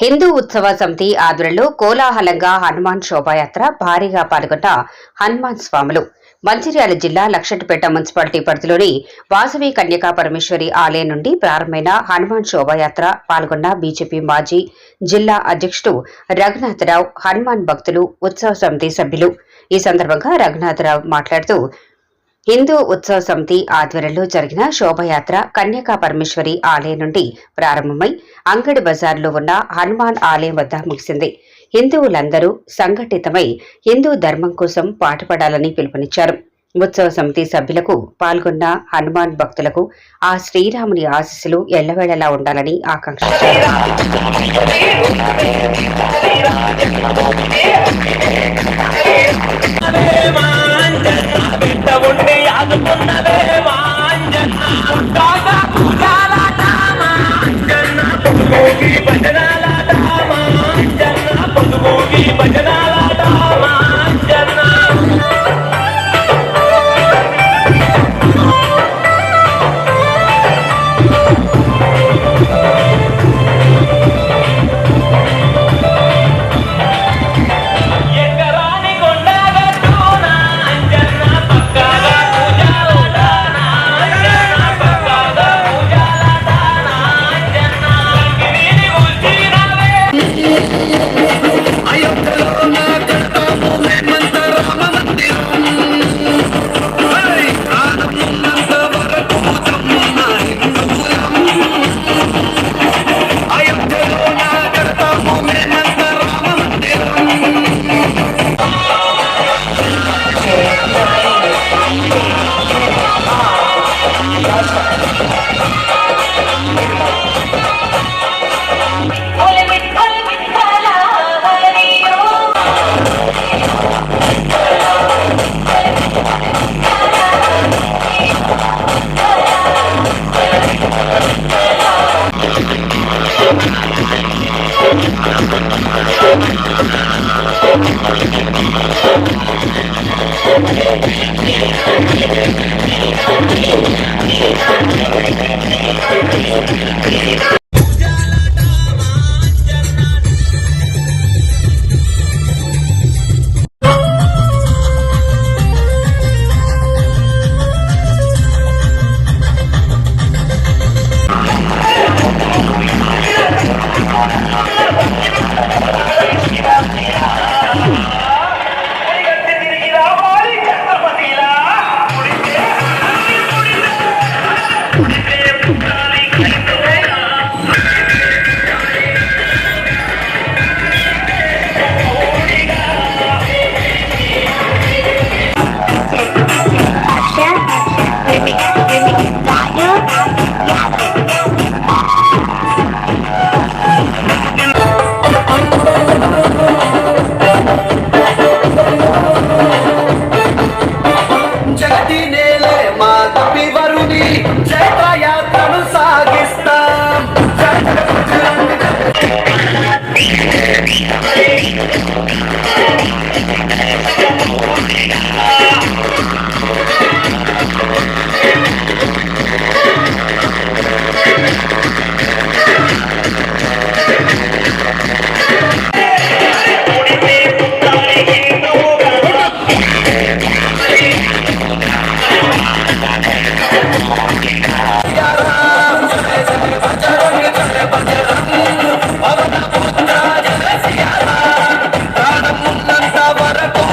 హిందూ ఉత్సవ సమితి ఆధ్వర్యంలో కోలాహలంగా హనుమాన్ శోభాయాత్ర భారీగా పాల్గొన్న హనుమాన్ స్వాములు మంచిర్యాల జిల్లా లక్షటిపేట మున్సిపాలిటీ పరిధిలోని వాసవి కన్యకా పరమేశ్వరి ఆలయం నుండి ప్రారంభమైన హనుమాన్ శోభాయాత్ర పాల్గొన్న బీజేపీ మాజీ జిల్లా అధ్యక్షుడు రఘునాథరావు, హనుమాన్ భక్తులు, ఉత్సవ సమితి సభ్యులు. ఈ సందర్భంగా రఘునాథరావు మాట్లాడుతూ హిందూ ఉత్సవ సమితి ఆధ్వర్యంలో జరిగిన శోభయాత్ర కన్యకా పరమేశ్వరి ఆలయం నుండి ప్రారంభమై అంగడి బజార్లో ఉన్న హనుమాన్ ఆలయం వద్ద ముగిసింది. హిందువులందరూ సంఘటితమై హిందూ ధర్మం కోసం పాటుపడాలని పిలుపునిచ్చారు. ఉత్సవ సమితి సభ్యులకు, పాల్గొన్న హనుమాన్ భక్తులకు ఆ శ్రీరాముని ఆశీస్సులు ఎల్లవేళలా ఉండాలని ఆకాంక్షించారు. వరకు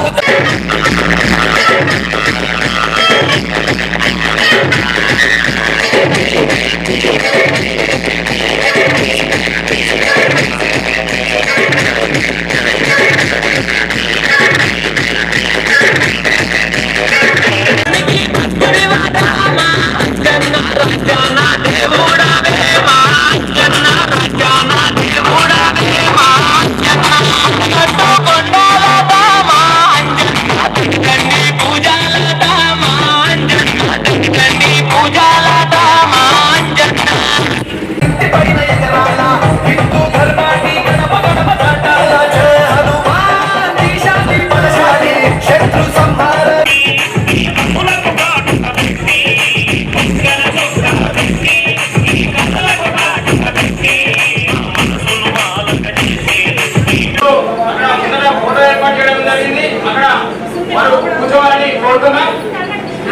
వారు కూర్చోవాలని కోరుతున్నాం.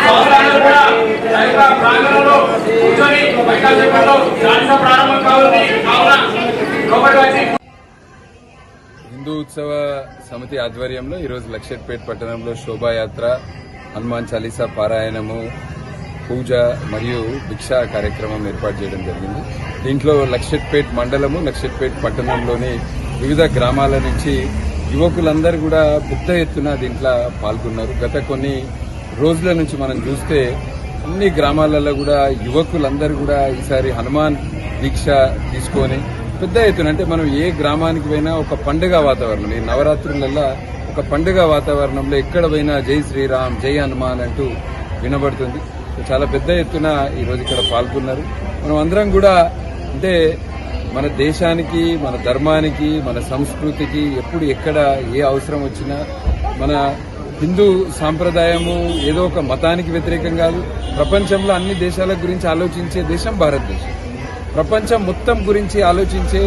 స్వాములందరూ కూడా దైవ ప్రాంగణంలో కూర్చొని వైకాసేపట్లో జాతీయ ప్రారంభం కావాలని కావున లోపలికి వచ్చి హిందూ ఉత్సవ సమితి ఆధ్వర్యంలో ఈరోజు లక్షట్పేట్ పట్టణంలో శోభాయాత్ర, హనుమాన్ చాలీసా పారాయణము, పూజ మరియు భిక్షా కార్యక్రమం ఏర్పాటు చేయడం జరిగింది. దీంట్లో లక్షట్పేట్ మండలము, లక్షట్పేట్ పట్టణంలోని వివిధ గ్రామాల నుంచి యువకులందరూ కూడా పెద్ద ఎత్తున దీంట్లో పాల్గొన్నారు. గత కొన్ని రోజుల నుంచి మనం చూస్తే అన్ని గ్రామాలలో కూడా యువకులందరూ కూడా ఈసారి హనుమాన్ దీక్ష తీసుకొని పెద్ద ఎత్తున, అంటే మనం ఏ గ్రామానికి పోయినా ఒక పండుగ వాతావరణం, ఈ నవరాత్రులల్లా ఒక పండుగ వాతావరణంలో ఎక్కడ పోయినా జై శ్రీరామ్, జై హనుమాన్ అంటూ వినబడుతుంది. చాలా పెద్ద ఎత్తున ఈరోజు ఇక్కడ పాల్గొన్నారు. మనం అందరం కూడా అంటే మన దేశానికి, మన ధర్మానికి, మన సంస్కృతికి ఎప్పుడు ఎక్కడ ఏ అవసరం వచ్చినా మన హిందూ సాంప్రదాయము ఏదో ఒక మతానికి వ్యతిరేకం కాదు. ప్రపంచంలో అన్ని దేశాల గురించి ఆలోచించే దేశం భారతదేశం. ప్రపంచం మొత్తం గురించి ఆలోచించే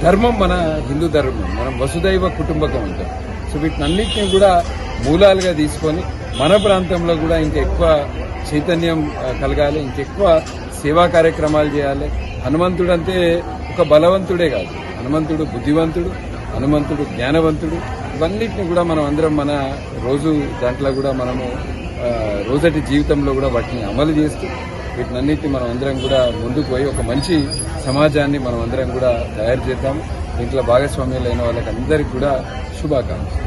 ధర్మం మన హిందూ ధర్మం. మనం వసుదైవ కుటుంబకం అంటాం. సో వీటినన్నింటినీ కూడా మూలాలుగా తీసుకొని మన ప్రాంతంలో కూడా ఇంకెక్కువ చైతన్యం కలగాలి, ఇంకెక్కువ సేవా కార్యక్రమాలు చేయాలి. హనుమంతుడు అంటే ఒక బలవంతుడే కాదు, హనుమంతుడు బుద్ధివంతుడు, హనుమంతుడు జ్ఞానవంతుడు. ఇవన్నిటిని కూడా మనం అందరం మన రోజు దాంట్లో కూడా మనము రోజటి జీవితంలో కూడా వాటిని అమలు చేస్తూ వీటినన్నిటిని మనం అందరం కూడా ముందుకు పోయి ఒక మంచి సమాజాన్ని మనం అందరం కూడా తయారు చేద్దాము. దీంట్లో భాగస్వామ్యాలు అయిన వాళ్ళకి అందరికీ కూడా శుభాకాంక్షలు.